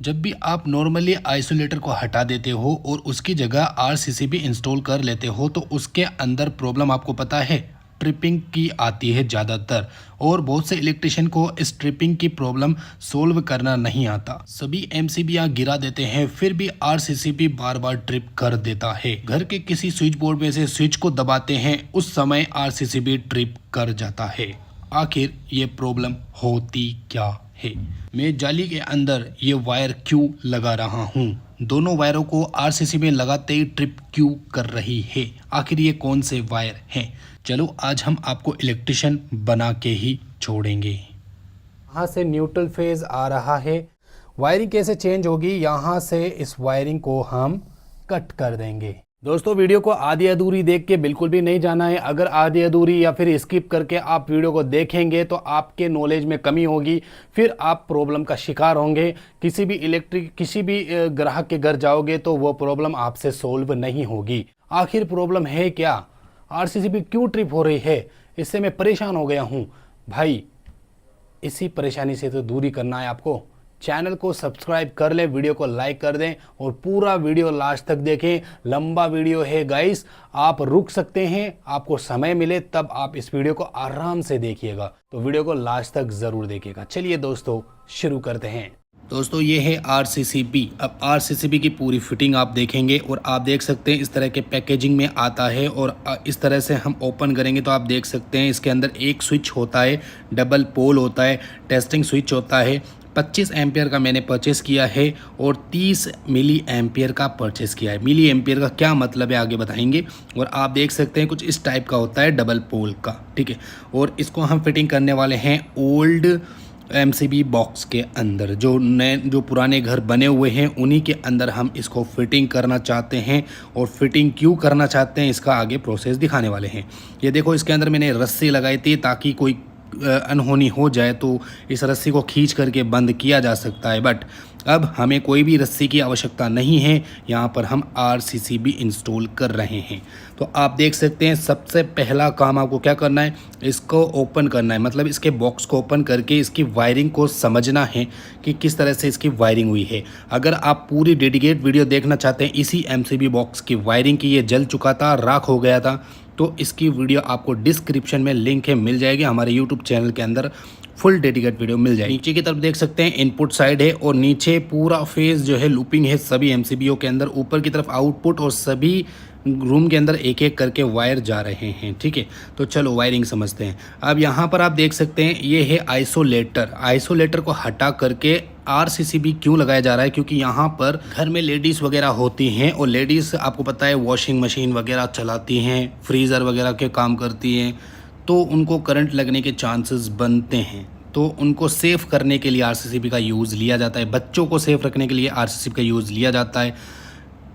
जब भी आप नॉर्मली आइसोलेटर को हटा देते हो और उसकी जगह आरसीसीबी इंस्टॉल कर लेते हो तो उसके अंदर प्रॉब्लम आपको पता है ट्रिपिंग की आती है ज़्यादातर। और बहुत से इलेक्ट्रिशियन को इस ट्रिपिंग की प्रॉब्लम सोल्व करना नहीं आता। सभी एमसीबी गिरा देते हैं फिर भी आरसीसीबी बार बार ट्रिप कर देता है। घर के किसी स्विच बोर्ड में से स्विच को दबाते हैं उस समय आरसीसीबी ट्रिप कर जाता है। आखिर ये प्रॉब्लम होती क्या है? मैं जाली के अंदर ये वायर क्यों लगा रहा हूँ? दोनों वायरों को आरसीसी में लगाते ही ट्रिप क्यों कर रही है? आखिर ये कौन से वायर हैं? चलो आज हम आपको इलेक्ट्रिशियन बना के ही छोड़ेंगे। यहाँ से न्यूट्रल फेज आ रहा है, वायरिंग कैसे चेंज होगी? यहाँ से इस वायरिंग को हम कट कर देंगे। दोस्तों वीडियो को आधी अधूरी देख के बिल्कुल भी नहीं जाना है। अगर आधी अधूरी या फिर स्किप करके आप वीडियो को देखेंगे तो आपके नॉलेज में कमी होगी, फिर आप प्रॉब्लम का शिकार होंगे। किसी भी ग्राहक के घर जाओगे तो वो प्रॉब्लम आपसे सोल्व नहीं होगी। आखिर प्रॉब्लम है क्या? आरसीसीबी क्यों ट्रिप हो रही है? इससे मैं परेशान हो गया हूँ भाई। इसी परेशानी से तो दूरी करना है आपको। चैनल को सब्सक्राइब कर लें, वीडियो को लाइक कर दें और पूरा वीडियो लास्ट तक देखें। लंबा वीडियो है गाइस, आप रुक सकते हैं, आपको समय मिले तब आप इस वीडियो को आराम से देखिएगा। तो वीडियो को लास्ट तक ज़रूर देखिएगा। चलिए दोस्तों शुरू करते हैं। दोस्तों ये है आरसीसीबी। अब आरसीसीबी की पूरी फिटिंग आप देखेंगे और आप देख सकते हैं इस तरह के पैकेजिंग में आता है। और इस तरह से हम ओपन करेंगे तो आप देख सकते हैं इसके अंदर एक स्विच होता है, डबल पोल होता है, टेस्टिंग स्विच होता है। 25 एम्पियर का मैंने परचेस किया है और 30 मिली एम्पियर का परचेस किया है। मिली एम्पियर का क्या मतलब है आगे बताएंगे। और आप देख सकते हैं कुछ इस टाइप का होता है डबल पोल का, ठीक है। और इसको हम फिटिंग करने वाले हैं ओल्ड एमसीबी बॉक्स के अंदर। जो पुराने घर बने हुए हैं उन्हीं के अंदर हम इसको फिटिंग करना चाहते हैं। और फिटिंग क्यों करना चाहते हैं इसका आगे प्रोसेस दिखाने वाले हैं। ये देखो इसके अंदर मैंने रस्सी लगाई थी ताकि कोई अनहोनी हो जाए तो इस रस्सी को खींच करके बंद किया जा सकता है। बट अब हमें कोई भी रस्सी की आवश्यकता नहीं है, यहाँ पर हम आरसीसीबी इंस्टॉल कर रहे हैं। तो आप देख सकते हैं सबसे पहला काम आपको क्या करना है, इसको ओपन करना है। मतलब इसके बॉक्स को ओपन करके इसकी वायरिंग को समझना है कि किस तरह से इसकी वायरिंग हुई है। अगर आप पूरी डेडिकेट वीडियो देखना चाहते हैं इसी एमसीबी बॉक्स की वायरिंग की, ये जल चुका था, राख हो गया था, तो इसकी वीडियो आपको डिस्क्रिप्शन में लिंक है, मिल जाएगी। हमारे यूट्यूब चैनल के अंदर फुल डेडिकेट वीडियो मिल जाएगी। नीचे की तरफ देख सकते हैं इनपुट साइड है और नीचे पूरा फेज जो है लूपिंग है सभी एमसीबीओ के अंदर। ऊपर की तरफ आउटपुट और सभी रूम के अंदर एक एक करके वायर जा रहे हैं, ठीक है। तो चलो वायरिंग समझते हैं। अब यहाँ पर आप देख सकते हैं ये है आइसोलेटर। आइसोलेटर को हटा करके आरसीसीबी क्यों लगाया जा रहा है? क्योंकि यहाँ पर घर में लेडीज़ वगैरह होती हैं और लेडीज़ आपको पता है वॉशिंग मशीन वगैरह चलाती हैं, फ्रीज़र वगैरह के काम करती हैं, तो उनको करंट लगने के चांसेस बनते हैं। तो उनको सेफ़ करने के लिए आरसीसीबी का यूज़ लिया जाता है। बच्चों को सेफ़ रखने के लिए आरसीसीबी का यूज़ लिया जाता है।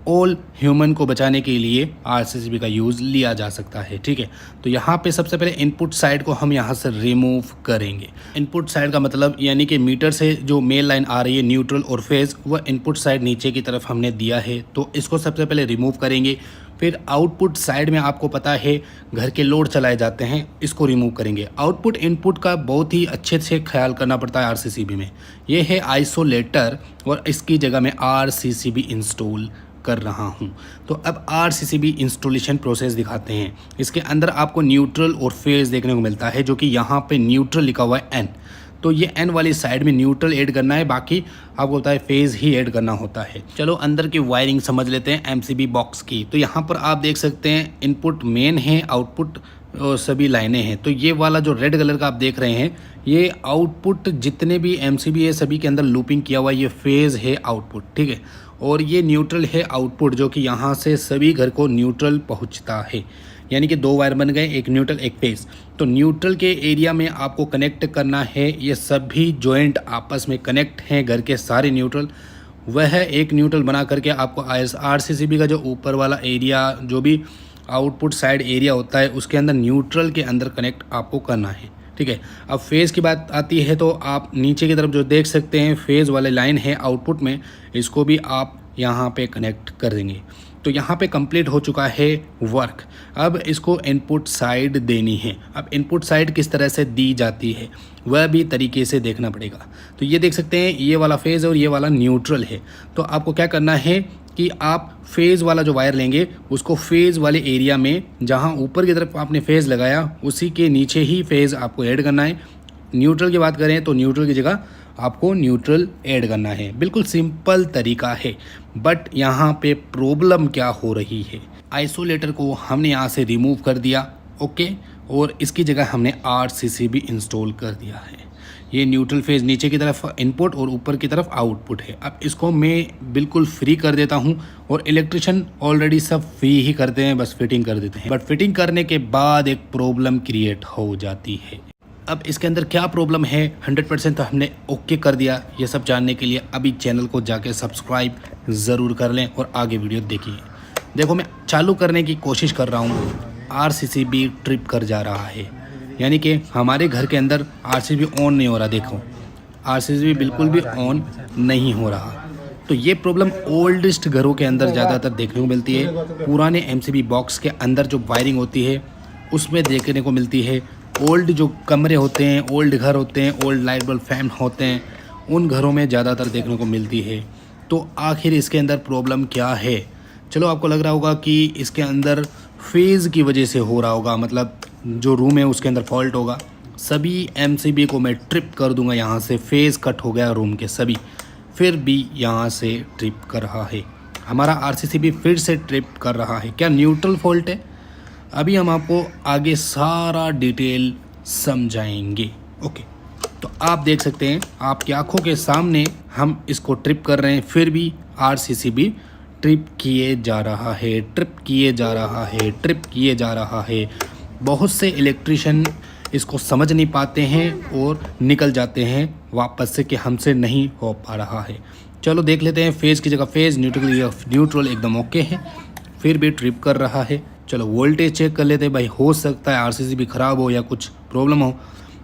ऑल ह्यूमन को बचाने के लिए आरसीसीबी का यूज़ लिया जा सकता है, ठीक है। तो यहाँ पे सबसे पहले इनपुट साइड को हम यहाँ से रिमूव करेंगे। इनपुट साइड का मतलब यानी कि मीटर से जो मेन लाइन आ रही है न्यूट्रल और फेज़, वह इनपुट साइड नीचे की तरफ हमने दिया है, तो इसको सबसे पहले रिमूव करेंगे। फिर आउटपुट साइड में आपको पता है घर के लोड चलाए जाते हैं, इसको रिमूव करेंगे। आउटपुट इनपुट का बहुत ही अच्छे से ख्याल करना पड़ता है आरसीसीबी में। ये है आइसोलेटर और इसकी जगह में आरसीसीबी इंस्टॉल कर रहा हूं। तो अब आरसीसीबी इंस्टॉलेशन प्रोसेस दिखाते हैं। इसके अंदर आपको न्यूट्रल और फेज देखने को मिलता है, जो कि यहाँ पे न्यूट्रल लिखा हुआ है एन। तो ये एन वाली साइड में न्यूट्रल ऐड करना है, बाकी आपको होता है फेज ही ऐड करना होता है। चलो अंदर की वायरिंग समझ लेते हैं एमसीबी बॉक्स की। तो यहाँ पर आप देख सकते हैं इनपुट मेन है, आउटपुट सभी लाइनें हैं। तो ये वाला जो रेड कलर का आप देख रहे हैं, ये आउटपुट जितने भी एमसीबी है सभी के अंदर लूपिंग किया हुआ ये फेज़ है आउटपुट, ठीक है। और ये न्यूट्रल है आउटपुट, जो कि यहाँ से सभी घर को न्यूट्रल पहुँचता है। यानी कि दो वायर बन गए, एक न्यूट्रल एक फेज़। तो न्यूट्रल के एरिया में आपको कनेक्ट करना है, ये सभी जॉइंट आपस में कनेक्ट हैं घर के सारे न्यूट्रल। वह एक न्यूट्रल बना करके आपको आरसीसीबी का जो ऊपर वाला एरिया, जो भी आउटपुट साइड एरिया होता है, उसके अंदर न्यूट्रल के अंदर कनेक्ट आपको करना है, ठीक है। अब फेज़ की बात आती है तो आप नीचे की तरफ जो देख सकते हैं फेज़ वाले लाइन है आउटपुट में, इसको भी आप यहाँ पे कनेक्ट कर देंगे। तो यहाँ पे कंप्लीट हो चुका है वर्क। अब इसको इनपुट साइड देनी है। अब इनपुट साइड किस तरह से दी जाती है वह भी तरीके से देखना पड़ेगा। तो ये देख सकते हैं, ये वाला फेज़ और ये वाला न्यूट्रल है। तो आपको क्या करना है कि आप फेज़ वाला जो वायर लेंगे उसको फेज़ वाले एरिया में, जहाँ ऊपर की तरफ आपने फेज़ लगाया उसी के नीचे ही फेज़ आपको ऐड करना है। न्यूट्रल की बात करें तो न्यूट्रल की जगह आपको न्यूट्रल ऐड करना है। बिल्कुल सिंपल तरीका है। बट यहाँ पे प्रॉब्लम क्या हो रही है, आइसोलेटर को हमने यहाँ से रिमूव कर दिया, ओके, और इसकी जगह हमने RCCB इंस्टॉल कर दिया है। ये न्यूट्रल फेज़ नीचे की तरफ इनपुट और ऊपर की तरफ आउटपुट है। अब इसको मैं बिल्कुल फ्री कर देता हूँ, और इलेक्ट्रिशियन ऑलरेडी सब फ्री ही करते हैं, बस फिटिंग कर देते हैं। बट फिटिंग करने के बाद एक प्रॉब्लम क्रिएट हो जाती है। अब इसके अंदर क्या प्रॉब्लम है 100% तो हमने ओके कर दिया। ये सब जानने के लिए अभी चैनल को जाके सब्सक्राइब ज़रूर कर लें और आगे वीडियो देखिए। देखो, मैं चालू करने की कोशिश कर रहा हूँ, RCCB ट्रिप कर जा रहा है, यानी कि हमारे घर के अंदर RCCB ऑन नहीं हो रहा। देखो, RCCB बिल्कुल भी ऑन नहीं हो रहा। तो ये प्रॉब्लम ओल्डेस्ट घरों के अंदर ज़्यादातर देखने को मिलती है। पुराने MCB बॉक्स के अंदर जो वायरिंग होती है उसमें देखने को मिलती है। ओल्ड जो कमरे होते हैं, ओल्ड घर होते हैं, ओल्ड लाइट बल्ब फैन होते हैं, उन घरों में ज़्यादातर देखने को मिलती है। तो आखिर इसके अंदर प्रॉब्लम क्या है? चलो, आपको लग रहा होगा कि इसके अंदर फेज़ की वजह से हो रहा होगा, मतलब जो रूम है उसके अंदर फॉल्ट होगा। सभी MCB को मैं ट्रिप कर दूंगा यहाँ से। फेज़ कट हो गया रूम के सभी, फिर भी यहाँ से ट्रिप कर रहा है। हमारा RCCB फिर से ट्रिप कर रहा है। क्या न्यूट्रल फॉल्ट है? अभी हम आपको आगे सारा डिटेल समझाएंगे, ओके। तो आप देख सकते हैं, आपकी आंखों के सामने हम इसको ट्रिप कर रहे हैं, फिर भी RCCB ट्रिप किए जा रहा है, ट्रिप किए जा रहा है, ट्रिप किए जा रहा है। बहुत से इलेक्ट्रिशियन इसको समझ नहीं पाते हैं और निकल जाते हैं वापस से कि हमसे नहीं हो पा रहा है। चलो देख लेते हैं। फेज़ की जगह फेज़, न्यूट्रल एकदम ओके है, फिर भी ट्रिप कर रहा है। चलो वोल्टेज चेक कर लेते हैं भाई, हो सकता है RCCB ख़राब हो या कुछ प्रॉब्लम हो।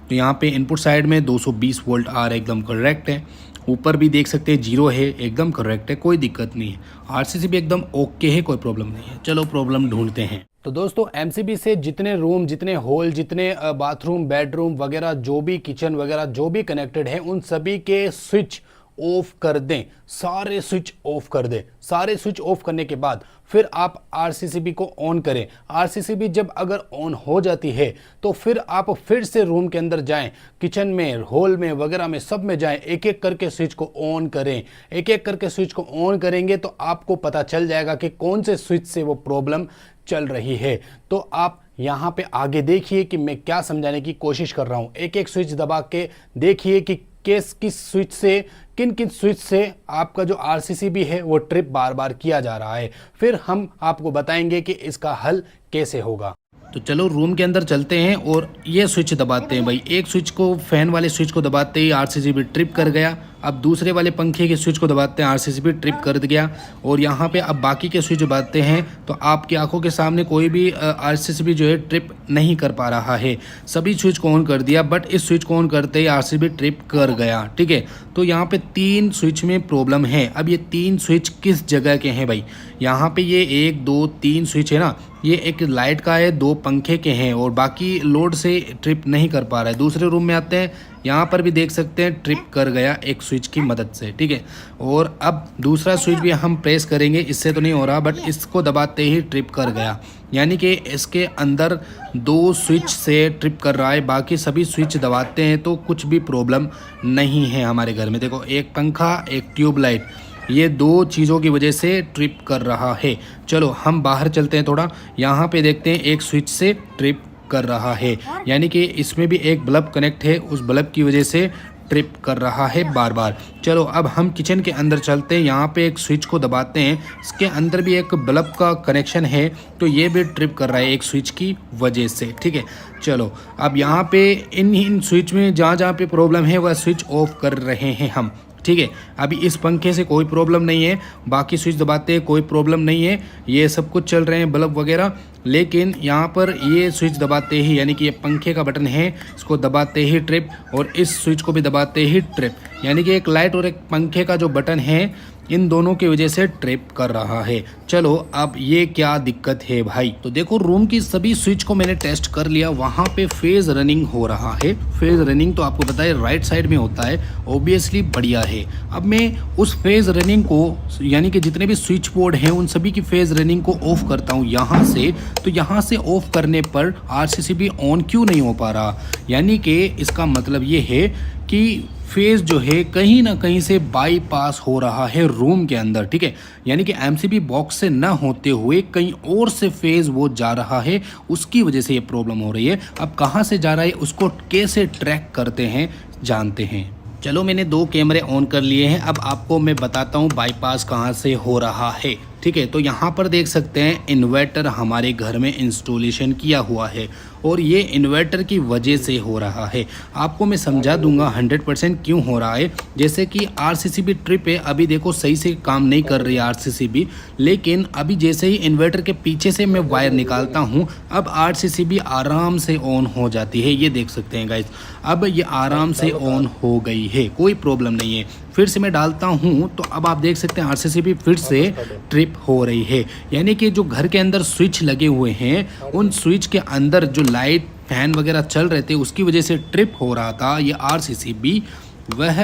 तो यहाँ पे इनपुट साइड में 220 वोल्ट आ रहा है, एकदम करेक्ट है। ऊपर भी देख सकते हैं 0 है, एकदम करेक्ट है, कोई दिक्कत नहीं है। RCCB एकदम ओके है, कोई प्रॉब्लम नहीं है। चलो प्रॉब्लम ढूंढते हैं। तो दोस्तों, MCB से जितने रूम, जितने हॉल, जितने बाथरूम, बेडरूम वगैरह, जो भी किचन वगैरह जो भी कनेक्टेड है, उन सभी के स्विच ऑफ कर दें। सारे स्विच ऑफ कर दें। सारे स्विच ऑफ करने के बाद फिर आप RCCB को ऑन करें। RCCB जब अगर ऑन हो जाती है तो फिर आप फिर से रूम के अंदर जाएं, किचन में, हॉल में वगैरह में, सब में जाएं, एक एक करके स्विच को ऑन करें। एक एक करके स्विच को ऑन करेंगे तो आपको पता चल जाएगा कि कौन से स्विच से वो प्रॉब्लम चल रही है। तो आप यहाँ पे आगे देखिए कि मैं क्या समझाने की कोशिश कर रहा हूँ। एक एक स्विच दबा के देखिए कि किस स्विच से, किन किन स्विच से आपका जो RCCB है वो ट्रिप बार बार किया जा रहा है। फिर हम आपको बताएंगे कि इसका हल कैसे होगा। तो चलो रूम के अंदर चलते हैं और ये स्विच दबाते हैं भाई। एक स्विच को, फैन वाले स्विच को दबाते ही RCCB ट्रिप कर गया। अब दूसरे वाले पंखे के स्विच को दबाते हैं, RCCB ट्रिप कर गया। और यहाँ पे अब बाकी के स्विच दबाते हैं तो आपकी आंखों के सामने कोई भी RCCB जो है ट्रिप नहीं कर पा रहा है। सभी स्विच को ऑन कर दिया, बट इस स्विच को ऑन करते ही RCCB ट्रिप कर गया, ठीक है। तो यहाँ पे 3 स्विच में प्रॉब्लम है। अब ये 3 स्विच किस जगह के हैं भाई? यहाँ पे ये 1 2 3 स्विच है ना, ये एक लाइट का है, 2 पंखे के हैं, और बाकी लोड से ट्रिप नहीं कर पा रहा है। दूसरे रूम में आते हैं, यहाँ पर भी देख सकते हैं ट्रिप कर गया एक स्विच की मदद से, ठीक है। और अब दूसरा स्विच भी हम प्रेस करेंगे, इससे तो नहीं हो रहा, बट इसको दबाते ही ट्रिप कर गया। यानी कि इसके अंदर 2 स्विच से ट्रिप कर रहा है। बाकी सभी स्विच दबाते हैं तो कुछ भी प्रॉब्लम नहीं है हमारे घर में। देखो, एक पंखा, एक ट्यूबलाइट, ये 2 चीज़ों की वजह से ट्रिप कर रहा है। चलो हम बाहर चलते हैं थोड़ा। यहाँ पे देखते हैं एक स्विच से ट्रिप कर रहा है, यानी कि इसमें भी एक बल्ब कनेक्ट है, उस बल्ब की वजह से ट्रिप कर रहा है बार बार। चलो अब हम किचन के अंदर चलते हैं। यहाँ पे एक स्विच को दबाते हैं, इसके अंदर भी एक बल्ब का कनेक्शन है, तो ये भी ट्रिप कर रहा है एक स्विच की वजह से, ठीक है। चलो अब यहाँ पे इन स्विच में जहाँ जहाँ पे प्रॉब्लम है वह स्विच ऑफ कर रहे हैं हम, ठीक है। अभी इस पंखे से कोई प्रॉब्लम नहीं है, बाकी स्विच दबाते हैं कोई प्रॉब्लम नहीं है, ये सब कुछ चल रहे हैं बल्ब वगैरह। लेकिन यहाँ पर ये स्विच दबाते ही, यानी कि ये पंखे का बटन है, इसको दबाते ही ट्रिप, और इस स्विच को भी दबाते ही ट्रिप। यानी कि एक लाइट और एक पंखे का जो बटन है इन दोनों की वजह से ट्रिप कर रहा है। चलो अब ये क्या दिक्कत है भाई, तो देखो रूम की सभी स्विच को मैंने टेस्ट कर लिया, वहाँ पे फेज रनिंग हो रहा है। फेज रनिंग तो आपको पता है राइट साइड में होता है, ऑब्वियसली बढ़िया है। अब मैं उस फेज रनिंग को यानी कि जितने भी स्विच बोर्ड हैं उन सभी की फेज रनिंग को ऑफ करता हूँ यहाँ से। तो यहाँ से ऑफ करने पर आरसीसीबी ऑन क्यों नहीं हो पा रहा, यानी कि इसका मतलब ये है कि फेज़ जो है कहीं ना कहीं से बाईपास हो रहा है रूम के अंदर, ठीक है। यानी कि एमसीबी बॉक्स से न होते हुए कहीं और से फेज़ वो जा रहा है, उसकी वजह से ये प्रॉब्लम हो रही है। अब कहाँ से जा रहा है उसको कैसे ट्रैक करते हैं जानते हैं। चलो मैंने 2 कैमरे ऑन कर लिए हैं, अब आपको मैं बताता हूँ बाईपास कहाँ से हो रहा है, ठीक है। तो यहाँ पर देख सकते हैं इन्वर्टर हमारे घर में इंस्टॉलेशन किया हुआ है और ये इन्वर्टर की वजह से हो रहा है। आपको मैं समझा दूंगा 100% क्यों हो रहा है। जैसे कि आरसीसीबी ट्रिप है, अभी देखो सही से काम नहीं कर रही है आरसीसीबी, लेकिन अभी जैसे ही इन्वर्टर के पीछे से मैं वायर निकालता हूँ अब आरसीसीबी आराम से ऑन हो जाती है। ये देख सकते हैं गाइस, अब ये आराम से ऑन हो गई है, कोई प्रॉब्लम नहीं है। फिर से मैं डालता हूँ तो अब आप देख सकते हैं आरसीसीबी फिर से ट्रिप हो रही है। यानी कि जो घर के अंदर स्विच लगे हुए हैं उन स्विच के अंदर जो लाइट फैन वगैरह चल रहे थे उसकी वजह से ट्रिप हो रहा था ये आरसीसीबी। वह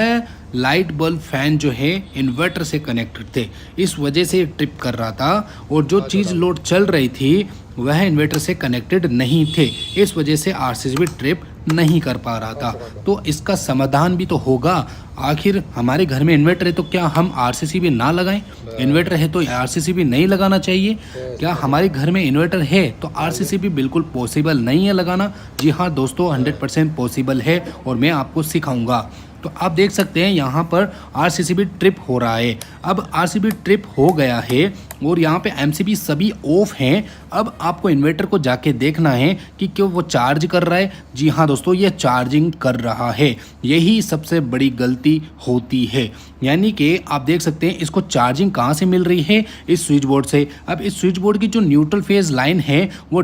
लाइट बल्ब फैन जो है इन्वर्टर से कनेक्टेड थे, इस वजह से ट्रिप कर रहा था। और जो चीज़ लोड चल रही थी वह इन्वर्टर से कनेक्टेड नहीं थे, इस वजह से आरसीसीबी ट्रिप नहीं कर पा रहा था। तो इसका समाधान भी तो होगा, आखिर हमारे घर में इन्वर्टर है तो क्या हम आरसीसीबी ना लगाएं? इन्वर्टर है तो आरसीसीबी नहीं लगाना चाहिए क्या? हमारे घर में इन्वर्टर है तो आरसीसीबी बिल्कुल पॉसिबल नहीं है लगाना। जी हाँ दोस्तों, 100% पॉसिबल है और मैं आपको सिखाऊंगा। तो आप देख सकते हैं यहाँ पर आरसीसीबी ट्रिप हो रहा है। अब आरसीबी ट्रिप हो गया है और यहाँ पे एमसीबी सभी ऑफ हैं। अब आपको इन्वर्टर को जाके देखना है कि क्यों वो चार्ज कर रहा है। जी हाँ दोस्तों, ये चार्जिंग कर रहा है, यही सबसे बड़ी गलती होती है। यानी कि आप देख सकते हैं इसको चार्जिंग कहाँ से मिल रही है, इस स्विच बोर्ड से। अब इस स्विच बोर्ड की जो न्यूट्रल फेज लाइन है वो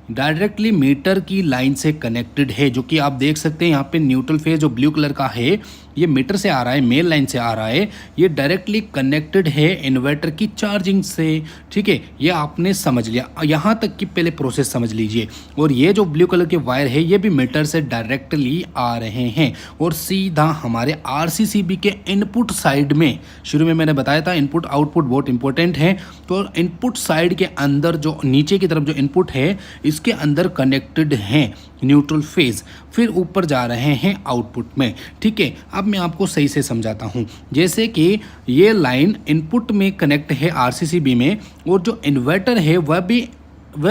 डायरेक्टली मीटर की लाइन से कनेक्टेड है, जो कि आप देख सकते हैं यहाँ पे न्यूट्रल फेज जो ब्लू कलर का है ये मीटर से आ रहा है, मेन लाइन से आ रहा है। ये डायरेक्टली कनेक्टेड है इन्वर्टर की चार्जिंग से, ठीक है। ये आपने समझ लिया, यहाँ तक की पहले प्रोसेस समझ लीजिए। और ये जो ब्लू कलर के वायर है ये भी मीटर से डायरेक्टली आ रहे हैं और सीधा हमारे आरसीसीबी के इनपुट साइड में, शुरू में मैंने बताया था इनपुट आउटपुट बहुत इंपॉर्टेंट है। तो इनपुट साइड के अंदर जो नीचे की तरफ जो इनपुट है इसके अंदर कनेक्टेड हैं न्यूट्रल फेज, फिर ऊपर जा रहे हैं आउटपुट में, ठीक है। अब मैं आपको सही से समझाता हूँ। जैसे कि ये लाइन इनपुट में कनेक्ट है आरसीसीबी में और जो इन्वर्टर है वह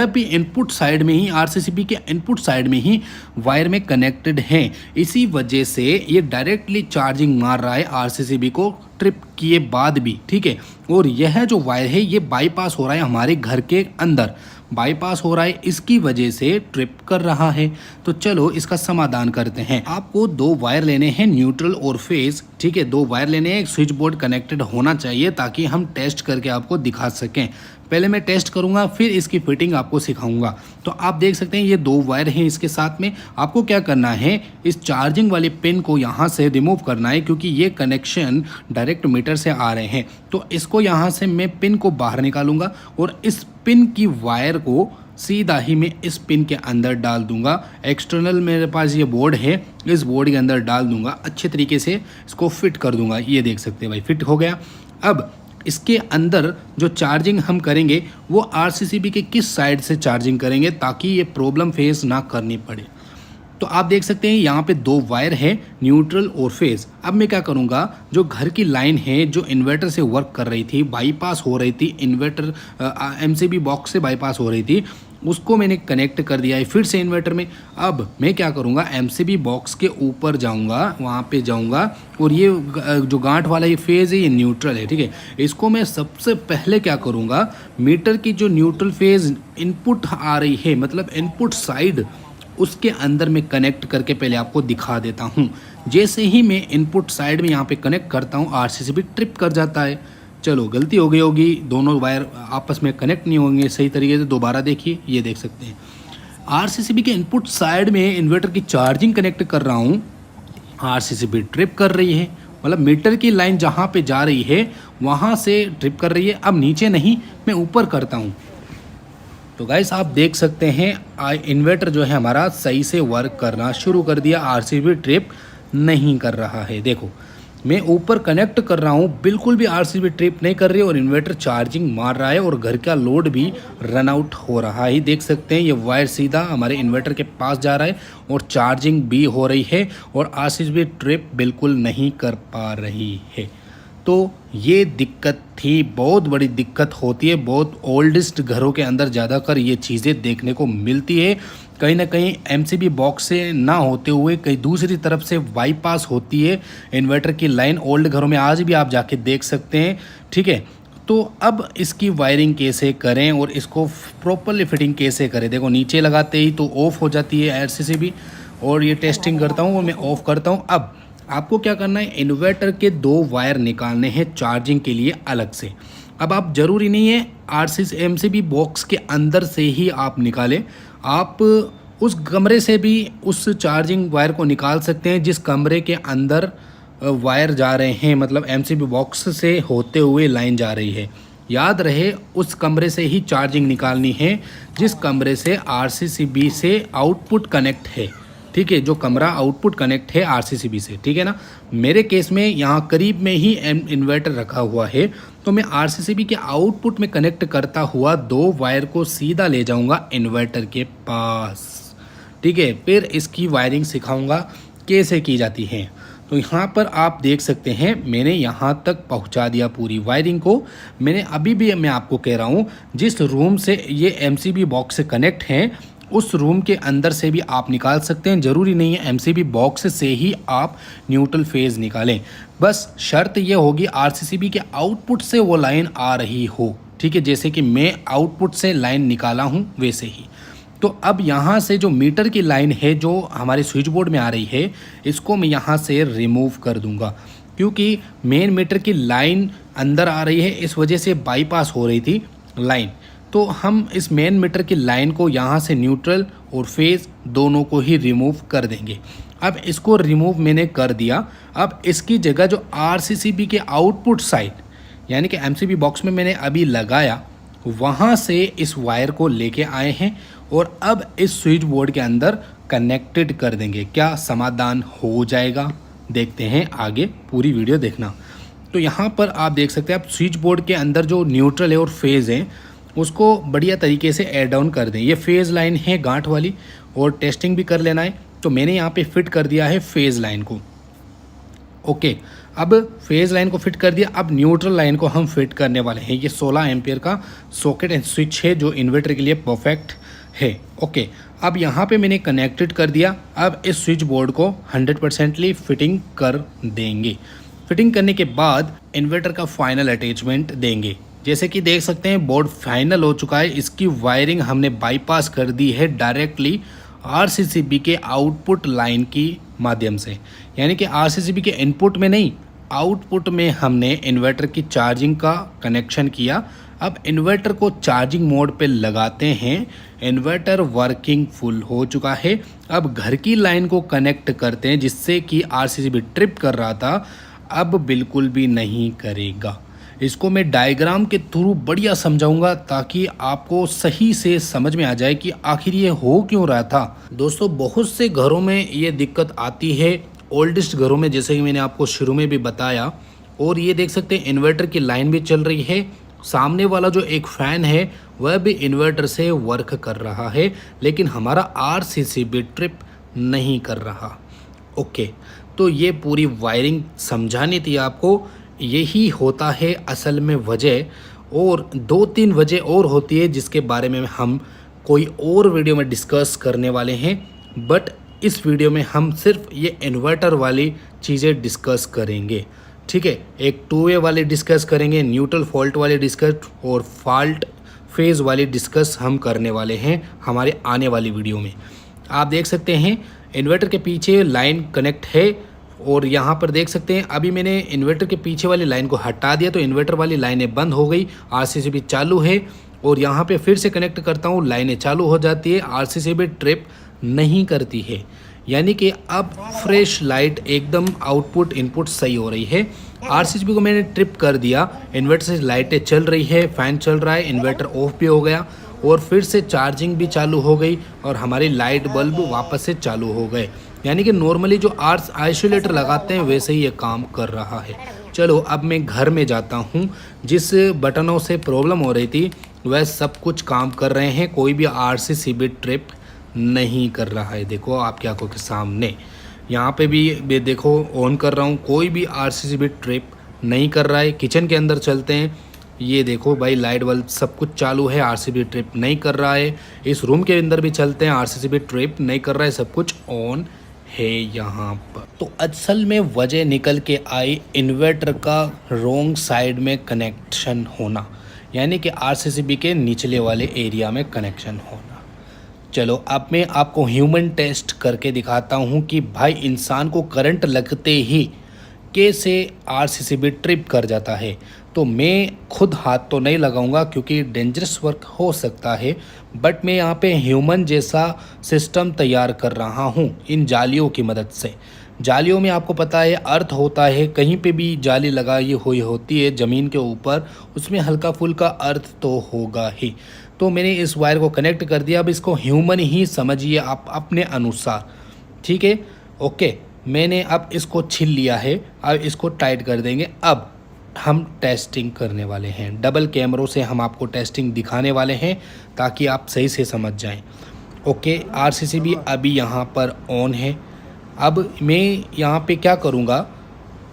भी इनपुट साइड में ही, आरसीसीबी के इनपुट साइड में ही वायर में कनेक्टेड है। इसी वजह से ये डायरेक्टली चार्जिंग मार रहा है आरसीसीबी को ट्रिप किए बाद भी, ठीक है। और यह जो वायर है ये बाईपास हो रहा है हमारे घर के अंदर, बाईपास हो रहा है, इसकी वजह से ट्रिप कर रहा है। तो चलो इसका समाधान करते हैं। आपको 2 वायर लेने हैं, न्यूट्रल और फेज, ठीक है। 2 वायर लेने हैं, एक स्विच बोर्ड कनेक्टेड होना चाहिए ताकि हम टेस्ट करके आपको दिखा सकें। पहले मैं टेस्ट करूंगा फिर इसकी फिटिंग आपको सिखाऊंगा। तो आप देख सकते हैं ये 2 वायर हैं इसके साथ में। आपको क्या करना है, इस चार्जिंग वाले पिन को यहाँ से रिमूव करना है क्योंकि ये कनेक्शन डायरेक्ट मीटर से आ रहे हैं। तो इसको यहाँ से मैं पिन को बाहर निकालूंगा और इस पिन की वायर को सीधा ही मैं इस पिन के अंदर डाल दूंगा। एक्सटर्नल मेरे पास ये बोर्ड है, इस बोर्ड के अंदर डाल दूंगा, अच्छे तरीके से इसको फिट कर दूंगा। ये देख सकते हैं भाई, फिट हो गया। अब इसके अंदर जो चार्जिंग हम करेंगे वो आरसीसीबी के किस साइड से चार्जिंग करेंगे ताकि ये प्रॉब्लम फेस ना करनी पड़े। तो आप देख सकते हैं यहाँ पे 2 वायर है, न्यूट्रल और फेज। अब मैं क्या करूँगा, जो घर की लाइन है जो इन्वर्टर से वर्क कर रही थी, बाईपास हो रही थी, इन्वर्टर एमसीबी बॉक्स से बाईपास हो रही थी, उसको मैंने कनेक्ट कर दिया है फिर से इन्वर्टर में। अब मैं क्या करूँगा, एमसीबी बॉक्स के ऊपर जाऊँगा, वहाँ पे जाऊँगा और ये जो गांठ वाला ये फेज़ है ये न्यूट्रल है, ठीक है। इसको मैं सबसे पहले क्या करूँगा, मीटर की जो न्यूट्रल फेज़ इनपुट आ रही है, मतलब इनपुट साइड, उसके अंदर मैं कनेक्ट करके पहले आपको दिखा देता हूँ। जैसे ही मैं इनपुट साइड में यहाँ पे कनेक्ट करता हूँ आरसीसीबी ट्रिप कर जाता है। चलो गलती हो गई होगी, दोनों वायर आपस में कनेक्ट नहीं होंगे सही तरीके से। दोबारा देखिए, ये देख सकते हैं आरसीसीबी के इनपुट साइड में इन्वर्टर की चार्जिंग कनेक्ट कर रहा हूँ, आरसीसीबी ट्रिप कर रही है मतलब मीटर की लाइन जहाँ पे जा रही है वहाँ से ट्रिप कर रही है। अब नीचे नहीं, मैं ऊपर करता हूँ। तो गाइस आप देख सकते हैं इन्वर्टर जो है हमारा सही से वर्क करना शुरू कर दिया, आरसीबी ट्रिप नहीं कर रहा है। देखो मैं ऊपर कनेक्ट कर रहा हूँ, बिल्कुल भी आरसीबी ट्रिप नहीं कर रही है और इन्वर्टर चार्जिंग मार रहा है और घर का लोड भी रन आउट हो रहा है। देख सकते हैं ये वायर सीधा हमारे इन्वर्टर के पास जा रहा है और चार्जिंग भी हो रही है और आरसीबी ट्रिप बिल्कुल नहीं कर पा रही है। तो ये दिक्कत थी, बहुत बड़ी दिक्कत होती है, बहुत ओल्डेस्ट घरों के अंदर ज़्यादातर ये चीज़ें देखने को मिलती है। कहीं ना कहीं एमसीबी बॉक्स से ना होते हुए कहीं दूसरी तरफ से बाईपास होती है इन्वर्टर की लाइन। ओल्ड घरों में आज भी आप जाके देख सकते हैं, ठीक है। तो अब इसकी वायरिंग कैसे करें और इसको प्रॉपरली फिटिंग कैसे करें। देखो नीचे लगाते ही तो ऑफ हो जाती है आरसीबी और ये टेस्टिंग करता हूँ और मैं ऑफ़ करता हूँ। अब आपको क्या करना है, इन्वर्टर के 2 वायर निकालने हैं चार्जिंग के लिए अलग से। अब आप ज़रूरी नहीं है आरसीबी एमसीबी बॉक्स के अंदर से ही आप निकालें, आप उस कमरे से भी उस चार्जिंग वायर को निकाल सकते हैं जिस कमरे के अंदर वायर जा रहे हैं, मतलब एमसीबी बॉक्स से होते हुए लाइन जा रही है। याद रहे उस कमरे से ही चार्जिंग निकालनी है जिस कमरे से आरसीबी से आउटपुट कनेक्ट है, ठीक है, जो कमरा आउटपुट कनेक्ट है आरसीबी से, ठीक है ना। मेरे केस में यहाँ करीब में ही इन्वर्टर रखा हुआ है तो मैं आरसीबी के आउटपुट में कनेक्ट करता हुआ 2 वायर को सीधा ले जाऊँगा इन्वर्टर के पास, ठीक है। फिर इसकी वायरिंग सिखाऊंगा कैसे की जाती है। तो यहाँ पर आप देख सकते हैं मैंने यहाँ तक पहुँचा दिया पूरी वायरिंग को। मैंने अभी भी मैं आपको कह रहा हूँ जिस रूम से ये एमसीबी बॉक्स से कनेक्ट हैं उस रूम के अंदर से भी आप निकाल सकते हैं। ज़रूरी नहीं है एमसीबी बॉक्स से ही आप न्यूट्रल फेज़ निकालें, बस शर्त ये होगी आरसीबी के आउटपुट से वो लाइन आ रही हो, ठीक है। जैसे कि मैं आउटपुट से लाइन निकाला हूँ वैसे ही। तो अब यहाँ से जो मीटर की लाइन है जो हमारे स्विच बोर्ड में आ रही है इसको मैं यहाँ से रिमूव कर दूँगा, क्योंकि मेन मीटर की लाइन अंदर आ रही है इस वजह से बाईपास हो रही थी लाइन। तो हम इस मेन मीटर की लाइन को यहाँ से न्यूट्रल और फेज़ दोनों को ही रिमूव कर देंगे। अब इसको रिमूव मैंने कर दिया। अब इसकी जगह जो आरसीबी के आउटपुट साइड यानी कि एमसीबी बॉक्स में मैंने अभी लगाया वहाँ से इस वायर को लेके आए हैं और अब इस स्विच बोर्ड के अंदर कनेक्टेड कर देंगे। क्या समाधान हो जाएगा, देखते हैं आगे, पूरी वीडियो देखना। तो यहाँ पर आप देख सकते हैं आप स्विच बोर्ड के अंदर जो न्यूट्रल है और फेज़ है उसको बढ़िया तरीके से एड डाउन कर दें। ये फेज़ लाइन है गांठ वाली और टेस्टिंग भी कर लेना है। तो मैंने यहाँ पे फिट कर दिया है फेज़ लाइन को, ओके। अब फेज़ लाइन को फिट कर दिया, अब न्यूट्रल लाइन को हम फिट करने वाले हैं। ये 16 एम्पियर का सॉकेट एंड स्विच है जो इन्वर्टर के लिए परफेक्ट है, ओके। अब यहाँ पे मैंने कनेक्टेड कर दिया। अब इस स्विच बोर्ड को 100% फिटिंग कर देंगे। फिटिंग करने के बाद इन्वर्टर का फाइनल अटैचमेंट देंगे। जैसे कि देख सकते हैं बोर्ड फाइनल हो चुका है। इसकी वायरिंग हमने बाईपास कर दी है डायरेक्टली आरसीबी के आउटपुट लाइन की माध्यम से, यानी कि आरसीबी के इनपुट में नहीं आउटपुट में हमने इन्वर्टर की चार्जिंग का कनेक्शन किया। अब इन्वर्टर को चार्जिंग मोड पे लगाते हैं। इन्वर्टर वर्किंग फुल हो चुका है। अब घर की लाइन को कनेक्ट करते हैं जिससे कि आरसीबी ट्रिप कर रहा था अब बिल्कुल भी नहीं करेगा। इसको मैं डायग्राम के थ्रू बढ़िया समझाऊंगा ताकि आपको सही से समझ में आ जाए कि आखिर ये हो क्यों रहा था। दोस्तों बहुत से घरों में ये दिक्कत आती है, ओल्डेस्ट घरों में, जैसे कि मैंने आपको शुरू में भी बताया। और ये देख सकते हैं इन्वर्टर की लाइन भी चल रही है। सामने वाला जो एक फ़ैन है वह भी इन्वर्टर से वर्क कर रहा है, लेकिन हमारा आरसीबी ट्रिप नहीं कर रहा, ओके। तो ये पूरी वायरिंग समझानी थी आपको। यही होता है असल में वजह, और 2-3 वजह और होती है जिसके बारे में हम कोई और वीडियो में डिस्कस करने वाले हैं। बट इस वीडियो में हम सिर्फ ये इन्वर्टर वाली चीज़ें डिस्कस करेंगे, ठीक है। एक 2 वे वाले डिस्कस करेंगे, न्यूट्रल फॉल्ट वाले डिस्कस और फॉल्ट फेज़ वाले डिस्कस हम करने वाले हैं हमारे आने वाली वीडियो में। आप देख सकते हैं इन्वर्टर के पीछे लाइन कनेक्ट है और यहाँ पर देख सकते हैं अभी मैंने इन्वर्टर के पीछे वाली लाइन को हटा दिया तो इन्वर्टर वाली लाइनें बंद हो गई, आरसीबी चालू है। और यहाँ पे फिर से कनेक्ट करता हूँ, लाइनें चालू हो जाती है, आरसीबी ट्रिप नहीं करती है। यानी कि अब फ्रेश लाइट एकदम आउटपुट इनपुट सही हो रही है। आरसीसीबी को मैंने ट्रिप कर दिया, इन्वर्टर से लाइटें चल रही है, फ़ैन चल रहा है, इन्वर्टर ऑफ भी हो गया और फिर से चार्जिंग भी चालू हो गई और हमारी लाइट बल्ब वापस से चालू हो गए। यानी कि नॉर्मली जो आर्स आइसोलेटर लगाते हैं वैसे ही ये काम कर रहा है। चलो अब मैं घर में जाता हूँ। जिस बटनों से प्रॉब्लम हो रही थी वह सब कुछ काम कर रहे हैं, कोई भी आरसीसीबी ट्रिप नहीं कर रहा है। देखो आपकी आंखों के सामने यहाँ पे भी देखो ऑन कर रहा हूँ, कोई भी आरसीसीबी ट्रिप नहीं कर रहा है। किचन के अंदर चलते हैं, ये देखो भाई लाइट बल्ब सब कुछ चालू है, आरसीसीबी ट्रिप नहीं कर रहा है। इस रूम के अंदर भी चलते हैं, आरसीसीबी ट्रिप नहीं कर रहा है, सब कुछ ऑन है यहाँ पर। तो असल में वजह निकल के आई इन्वर्टर का रोंग साइड में कनेक्शन होना, यानी कि आरसीसीबी के निचले वाले एरिया में कनेक्शन होना। चलो अब मैं आपको ह्यूमन टेस्ट करके दिखाता हूँ कि भाई इंसान को करंट लगते ही कैसे आरसीसीबी ट्रिप कर जाता है। तो मैं खुद हाथ तो नहीं लगाऊंगा क्योंकि डेंजरस वर्क हो सकता है, बट मैं यहाँ पे ह्यूमन जैसा सिस्टम तैयार कर रहा हूँ इन जालियों की मदद से। जालियों में आपको पता है अर्थ होता है, कहीं पे भी जाली लगाई हुई होती है ज़मीन के ऊपर, उसमें हल्का फुल्का अर्थ तो होगा ही। तो मैंने इस वायर को कनेक्ट कर दिया। अब इसको ह्यूमन ही समझिए आप अपने अनुसार, ठीक है। ओके, मैंने अब इसको छील लिया है, अब इसको टाइट कर देंगे। अब हम टेस्टिंग करने वाले हैं, डबल कैमरों से हम आपको टेस्टिंग दिखाने वाले हैं ताकि आप सही से समझ जाएं। ओके, आरसीसीबी अभी यहाँ पर ऑन है। अब मैं यहाँ पे क्या करूँगा,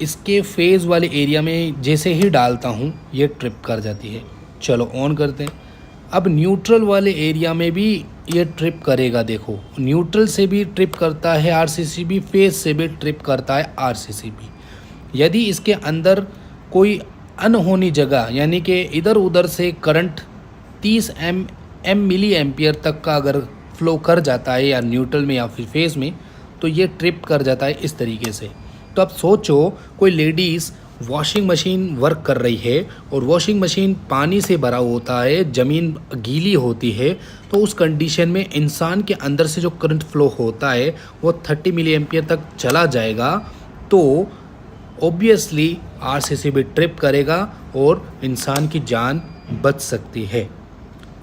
इसके फेज़ वाले एरिया में जैसे ही डालता हूँ ये ट्रिप कर जाती है। चलो ऑन करते हैं। अब न्यूट्रल वाले एरिया में भी ये ट्रिप करेगा। देखो न्यूट्रल से भी ट्रिप करता है आरसीसीबी, फेज से भी ट्रिप करता है आरसीसीबी। यदि इसके अंदर कोई अनहोनी जगह यानी कि इधर उधर से करंट 30 मिली एम्पियर तक का अगर फ्लो कर जाता है या न्यूट्रल में या फिर फेज में, तो ये ट्रिप कर जाता है इस तरीके से। तो अब सोचो कोई लेडीज़ वॉशिंग मशीन वर्क कर रही है और वॉशिंग मशीन पानी से भरा होता है, ज़मीन गीली होती है, तो उस कंडीशन में इंसान के अंदर से जो करंट फ्लो होता है वो 30 मिली एम्पियर तक चला जाएगा। तो ऑब्वियसली आरसीसीबी ट्रिप करेगा और इंसान की जान बच सकती है।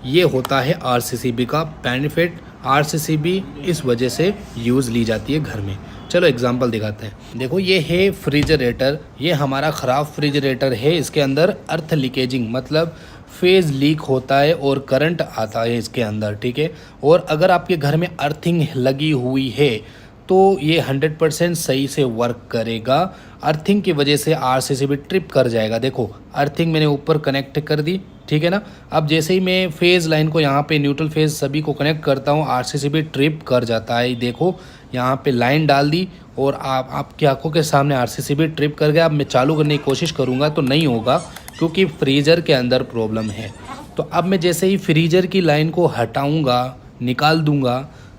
ये होता है आरसीसीबी का बेनिफिट। आरसीसीबी इस वजह से यूज़ ली जाती है घर में। चलो एग्जांपल दिखाते हैं। देखो ये है फ्रिजरेटर, ये हमारा ख़राब फ्रिजरेटर है। इसके अंदर अर्थ लीकेजिंग मतलब फेज़ लीक होता है और करंट आता है इसके अंदर, ठीक है। और अगर आपके घर में अर्थिंग लगी हुई है तो ये 100% सही से वर्क करेगा। अर्थिंग की वजह से आरसीसीबी ट्रिप कर जाएगा। देखो अर्थिंग मैंने ऊपर कनेक्ट कर दी, ठीक है ना। अब जैसे ही मैं फेज़ लाइन को यहाँ पे न्यूट्रल फेज़ सभी को कनेक्ट करता हूँ, आरसीसीबी ट्रिप कर जाता है। देखो यहाँ पे लाइन डाल दी और आपकी आंखों के सामने आरसीसीबी ट्रिप कर गया। अब मैं चालू करने की कोशिश करूँगा तो नहीं होगा क्योंकि फ्रीज़र के अंदर प्रॉब्लम है। तो अब मैं जैसे ही फ्रीज़र की लाइन को हटाऊँगा, निकाल दूँगा,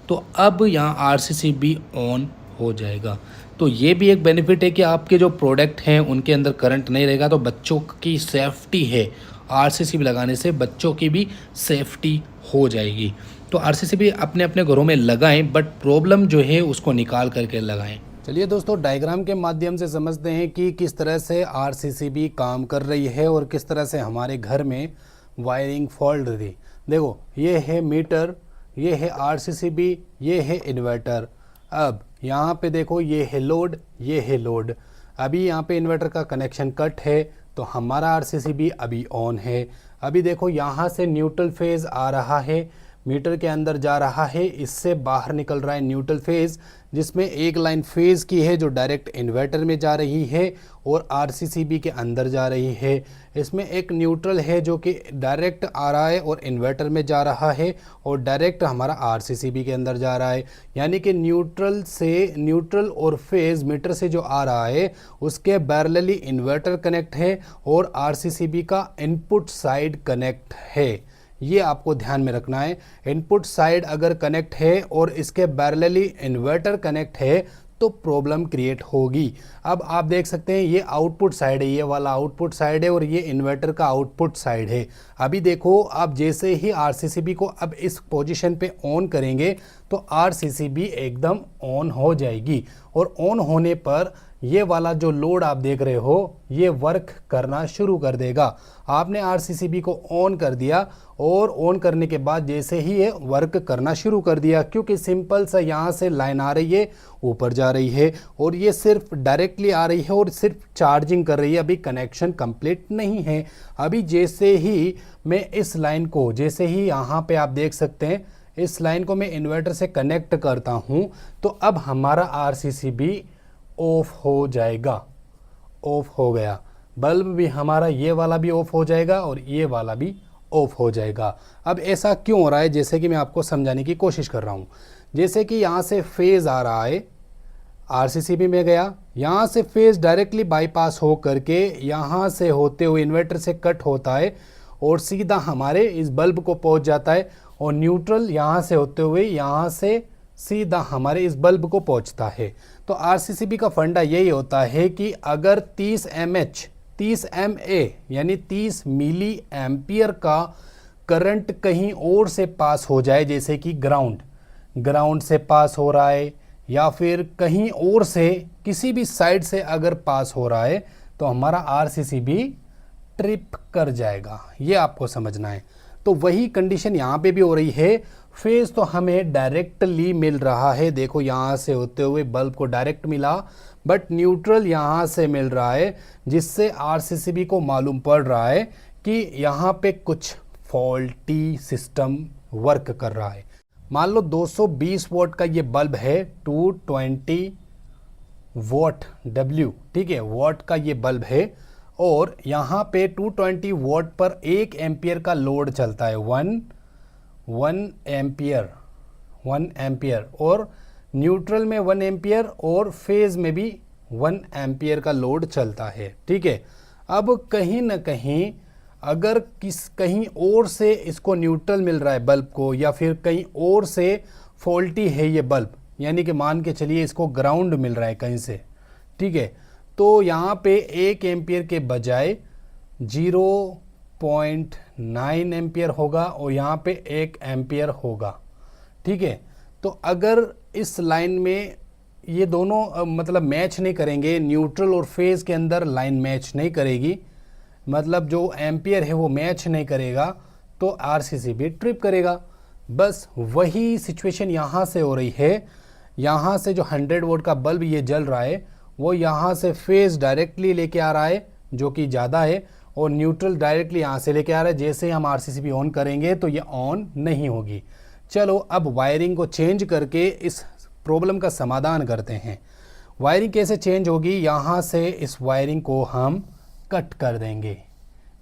तो अब यहाँ आरसीसीबी ऑन हो जाएगा। तो ये भी एक बेनिफिट है कि आपके जो प्रोडक्ट हैं उनके अंदर करंट नहीं रहेगा। तो बच्चों की सेफ्टी है, आरसीसीबी लगाने से बच्चों की भी सेफ्टी हो जाएगी। तो आरसीसीबी अपने अपने घरों में लगाएं, बट प्रॉब्लम जो है उसको निकाल करके लगाएं। चलिए दोस्तों, डायग्राम के माध्यम से समझते हैं कि किस तरह से आरसीसीबी काम कर रही है और किस तरह से हमारे घर में वायरिंग फॉल्ट रही। देखो ये है मीटर, ये है आरसीसीबी, ये है इन्वर्टर। अब यहाँ पे देखो ये है लोड, ये है लोड। अभी यहाँ पे इन्वर्टर का कनेक्शन कट है तो हमारा आरसीसीबी अभी ऑन है। अभी देखो यहाँ से न्यूट्रल फेज़ आ रहा है, मीटर के अंदर जा रहा है, इससे बाहर निकल रहा है न्यूट्रल फेज़, जिसमें एक लाइन फेज़ की है जो डायरेक्ट इन्वर्टर में जा रही है और आरसीसीबी के अंदर जा रही है। इसमें एक न्यूट्रल है जो कि डायरेक्ट आ रहा है और इन्वर्टर में जा रहा है और डायरेक्ट हमारा आरसीसीबी के अंदर जा रहा है। यानी कि न्यूट्रल और फेज़ मीटर से जो आ रहा है उसके पैरेलली इन्वर्टर कनेक्ट है और आरसीसीबी का इनपुट साइड कनेक्ट है। ये आपको ध्यान में रखना है। इनपुट साइड अगर कनेक्ट है और इसके पैरेलली इन्वर्टर कनेक्ट है तो प्रॉब्लम क्रिएट होगी। अब आप देख सकते हैं ये आउटपुट साइड है, ये वाला आउटपुट साइड है और ये इन्वर्टर का आउटपुट साइड है। अभी देखो, आप जैसे ही आरसीसीबी को अब इस पोजीशन पे ऑन करेंगे तो आरसीसीबी एकदम ऑन हो जाएगी और ऑन होने पर ये वाला जो लोड आप देख रहे हो ये वर्क करना शुरू कर देगा। आपने आरसीसीबी को ऑन कर दिया और ऑन करने के बाद जैसे ही ये वर्क करना शुरू कर दिया, क्योंकि सिंपल सा यहाँ से लाइन आ रही है, ऊपर जा रही है और ये सिर्फ डायरेक्टली आ रही है और सिर्फ चार्जिंग कर रही है, अभी कनेक्शन कंप्लीट नहीं है। अभी जैसे ही मैं इस लाइन को, जैसे ही यहाँ पे आप देख सकते हैं इस लाइन को मैं इन्वर्टर से कनेक्ट करता हूँ तो अब हमारा आरसीसीबी ऑफ हो जाएगा। ऑफ हो गया, बल्ब भी हमारा ये वाला भी ऑफ हो जाएगा और ये वाला भी ऑफ हो जाएगा। अब ऐसा क्यों हो रहा है, जैसे कि मैं आपको समझाने की कोशिश कर रहा हूँ। जैसे कि यहाँ से फेज़ आ रहा है, आरसीसीबी में गया, यहाँ से फेज़ डायरेक्टली बाईपास हो करके यहाँ से होते हुए इन्वर्टर से कट होता है और सीधा हमारे इस बल्ब को पहुँच जाता है और न्यूट्रल यहाँ से होते हुए यहाँ से सीधा हमारे इस बल्ब को पहुँचता है। तो आरसीसीबी का फंडा यही होता है कि अगर 30 mH 30 MA यानी 30 मिली एम्पियर का करंट कहीं और से पास हो जाए, जैसे कि ग्राउंड से पास हो रहा है या फिर कहीं और से किसी भी साइड से अगर पास हो रहा है तो हमारा आरसीसीबी ट्रिप कर जाएगा। ये आपको समझना है। तो वही कंडीशन यहाँ पे भी हो रही है। फेज़ तो हमें डायरेक्टली मिल रहा है, देखो यहाँ से होते हुए बल्ब को डायरेक्ट मिला, बट न्यूट्रल यहाँ से मिल रहा है, जिससे आरसीसीबी को मालूम पड़ रहा है कि यहाँ पे कुछ फॉल्टी सिस्टम वर्क कर रहा है। मान लो 220 वोल्ट का ये बल्ब है, 220 वॉट W, ठीक है, वॉट का ये बल्ब है और यहाँ पे 220 वोल्ट पर 1 एम्पियर का लोड चलता है, 1 एम्पियर और न्यूट्रल में 1 एम्पियर और फेज़ में भी 1 एम्पियर का लोड चलता है, ठीक है। अब कहीं ना कहीं अगर कहीं और से इसको न्यूट्रल मिल रहा है बल्ब को, या फिर कहीं और से फॉल्टी है ये बल्ब, यानी कि मान के चलिए इसको ग्राउंड मिल रहा है कहीं से, ठीक है, तो यहाँ पे 1 एम्पियर के बजाय 0.9 एम्पियर होगा और यहाँ पे 1 एम्पियर होगा, ठीक है। तो अगर इस लाइन में ये दोनों मतलब मैच नहीं करेंगे, न्यूट्रल और फेज़ के अंदर लाइन मैच नहीं करेगी, मतलब जो एम्पियर है वो मैच नहीं करेगा, तो आरसीसीबी ट्रिप करेगा। बस वही सिचुएशन यहाँ से हो रही है। यहाँ से जो 100 वोल्ट का बल्ब ये जल रहा है वो यहाँ से फेज़ डायरेक्टली लेके आ रहा है जो कि ज़्यादा है, और न्यूट्रल डायरेक्टली यहाँ से लेके आ रहा है। जैसे ही हम आरसीसीबी ऑन करेंगे तो ये ऑन नहीं होगी। चलो अब वायरिंग को चेंज करके इस प्रॉब्लम का समाधान करते हैं। वायरिंग कैसे चेंज होगी, यहाँ से इस वायरिंग को हम कट कर देंगे।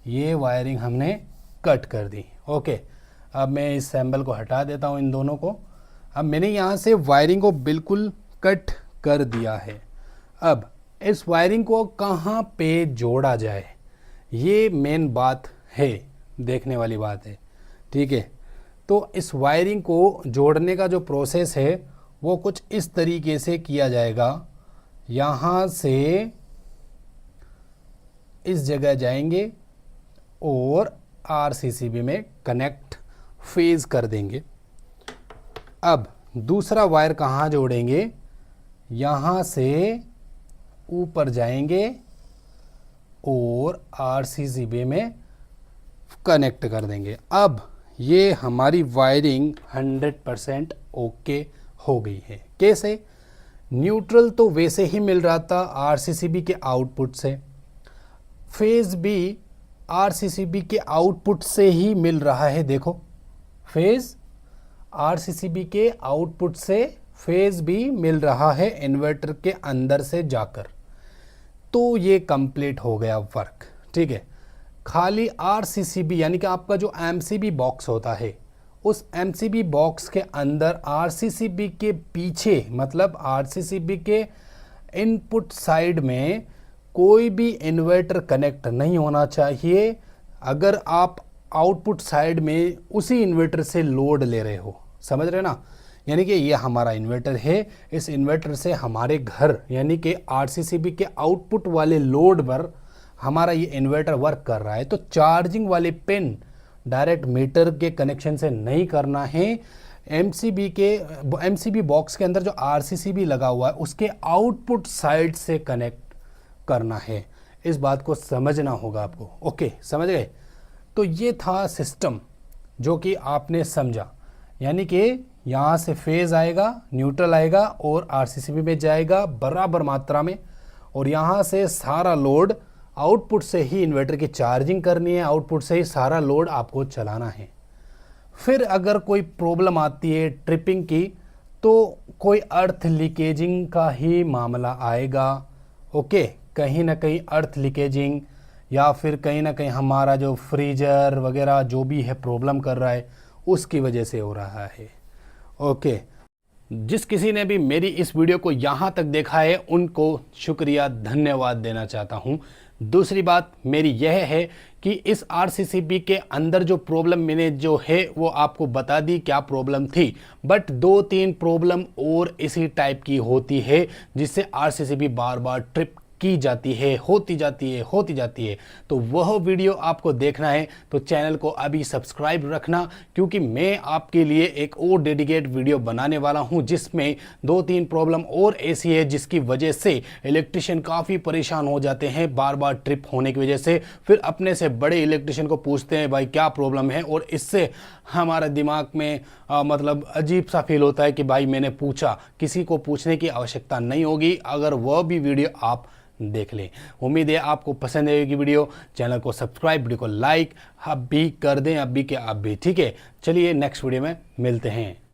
ये वायरिंग हमने कट कर दी, ओके। अब मैं इस सैम्बल को हटा देता हूँ, इन दोनों को। अब मैंने यहाँ से वायरिंग को बिल्कुल कट कर दिया है। अब इस वायरिंग को कहाँ पे जोड़ा जाए, ये मेन बात है, देखने वाली बात है, ठीक है। तो इस वायरिंग को जोड़ने का जो प्रोसेस है वो कुछ इस तरीके से किया जाएगा। यहाँ से इस जगह जाएंगे और आरसीसीबी में कनेक्ट फेज़ कर देंगे। अब दूसरा वायर कहाँ जोड़ेंगे, यहाँ से ऊपर जाएंगे और आरसीसीबी में कनेक्ट कर देंगे। अब ये हमारी वायरिंग 100% ओके हो गई है। कैसे, न्यूट्रल तो वैसे ही मिल रहा था आरसीसीबी के आउटपुट से, फेज़ भी आरसीसीबी के आउटपुट से ही मिल रहा है। देखो, फेज़ आरसीसीबी के आउटपुट से, फेज़ भी मिल रहा है इन्वर्टर के अंदर से जाकर। तो ये कंप्लीट हो गया वर्क, ठीक है। खाली आरसीसीबी यानी कि आपका जो एमसीबी बॉक्स होता है, उस एमसीबी बॉक्स के अंदर आरसीसीबी के पीछे, मतलब आरसीसीबी के इनपुट साइड में कोई भी इन्वर्टर कनेक्ट नहीं होना चाहिए। अगर आप आउटपुट साइड में उसी इन्वर्टर से लोड ले रहे हो, समझ रहे ना, यानी कि ये हमारा इन्वर्टर है, इस इन्वर्टर से हमारे घर यानी कि आरसीसीबी के आउटपुट वाले लोड पर हमारा ये इन्वर्टर वर्क कर रहा है। तो चार्जिंग वाले पिन डायरेक्ट मीटर के कनेक्शन से नहीं करना है, एमसीबी बॉक्स के अंदर जो आरसीसीबी लगा हुआ है उसके आउटपुट साइड से कनेक्ट करना है। इस बात को समझना होगा आपको। ओके, समझ गए? तो ये था सिस्टम जो कि आपने समझा, यानी कि यहाँ से फेज़ आएगा, न्यूट्रल आएगा और आरसीसीबी में जाएगा बराबर मात्रा में, और यहाँ से सारा लोड आउटपुट से ही इन्वर्टर की चार्जिंग करनी है, आउटपुट से ही सारा लोड आपको चलाना है। फिर अगर कोई प्रॉब्लम आती है ट्रिपिंग की, तो कोई अर्थ लीकेजिंग का ही मामला आएगा। ओके, कहीं ना कहीं अर्थ लीकेजिंग या फिर कहीं ना कहीं हमारा जो फ्रीजर वगैरह जो भी है प्रॉब्लम कर रहा है उसकी वजह से हो रहा है। ओके, जिस किसी ने भी मेरी इस वीडियो को यहाँ तक देखा है उनको शुक्रिया, धन्यवाद देना चाहता हूँ। दूसरी बात मेरी यह है कि इस आरसीसीबी के अंदर जो प्रॉब्लम मैंने जो है वो आपको बता दी क्या प्रॉब्लम थी, बट 2-3 प्रॉब्लम और इसी टाइप की होती है जिससे आरसीसीबी बार बार ट्रिप की जाती है, होती जाती है। तो वह वीडियो आपको देखना है तो चैनल को अभी सब्सक्राइब रखना, क्योंकि मैं आपके लिए एक और डेडिकेट वीडियो बनाने वाला हूं जिसमें 2-3 प्रॉब्लम और ऐसी है जिसकी वजह से इलेक्ट्रिशियन काफ़ी परेशान हो जाते हैं बार बार ट्रिप होने की वजह से। फिर अपने से बड़े इलेक्ट्रिशियन को पूछते हैं भाई क्या प्रॉब्लम है, और इससे हमारा दिमाग में मतलब अजीब सा फील होता है कि भाई मैंने पूछा। किसी को पूछने की आवश्यकता नहीं होगी अगर वह भी वीडियो आप देख लें। उम्मीद है आपको पसंद आएगी वीडियो। चैनल को सब्सक्राइब, वीडियो को लाइक अब भी कर दें, अब भी क्या अब भी। ठीक है, चलिए नेक्स्ट वीडियो में मिलते हैं।